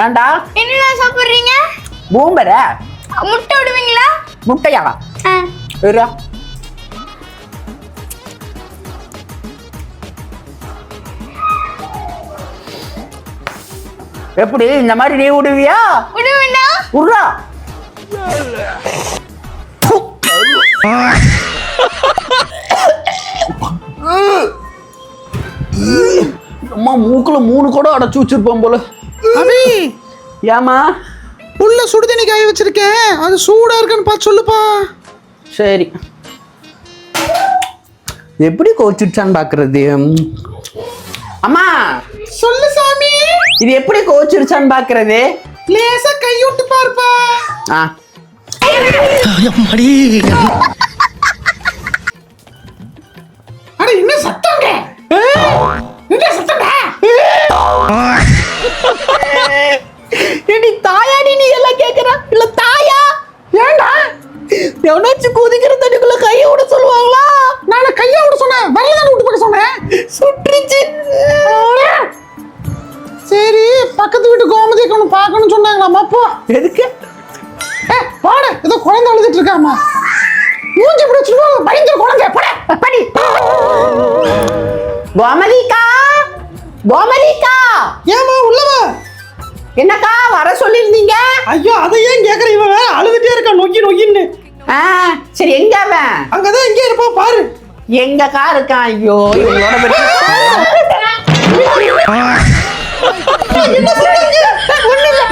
ஏண்டா என்ன சாப்பிடுறீங்க? பூம்பர முட்டை விடுவீங்களா? முட்டையா? இருடா. எப்படி இந்த மாதிரி நீ விடுவியா? விடுவேனா? விடுறா. அம்மா மூக்குல 3 கூட அடைச்சு வச்சிருப்போம் போல. அபி, ஏமா உள்ள சுடு தண்ணி காய வச்சிருக்கேன், அது சூடா இருக்குன்னு பார்த்து சொல்லுப்பா. சரி, எப்படி கோச்சிருச்சான்னு பாக்குறது? அம்மா சொல்லு சாமி. இது எப்படி கோச்சிருச்சான்னு பாக்குறது? லேசா கைவிட்டு பாருப்பா. ஆ அட என்ன சத்தங்க? என்ன சத்தங்க? ஏடி தாயாடி நீ எல்லாம் கேக்குற? இல்ல தாயா? ஏண்டா எவனாச்சும் கொதிக்கிற தண்ணிக்குள்ள கையை விட சொல்லுவாங்களா? நான் கையை விட சொன்னேன், வரலதான் விட்டு பார்க்க சொன்னேன். சுற்றுச்சு. சரி, பக்கத்து வீட்டு கோமதியை ஒன்று பார்க்கணும்னு சொன்னாங்களாம்மா. அப்போ எதுக்கு? பாடு, ஏதோ குழந்தை அழுதுட்டு இருக்காமா. மூஞ்சி இப்படி வச்சுருவோம், பயந்துரு குழந்தை. போட படி. கோமதிக்கா, கோமதிக்கா. ஏமா உள்ளவா? என்னக்கா வர சொல்லியிருந்தீங்க? ஐயோ, அதை ஏன் கேட்குற? இவன் வேற அழுதுட்டே இருக்கா, நொக்கி நொக்கின்னு. சரி, எங்க அவன்? அங்கதான் எங்கே இருப்பா பாரு. எங்கக்கா இருக்கான்? ஐயோ, இவங்களோட என்ன சொல்றீங்க? ஒண்ணும் இல்ல.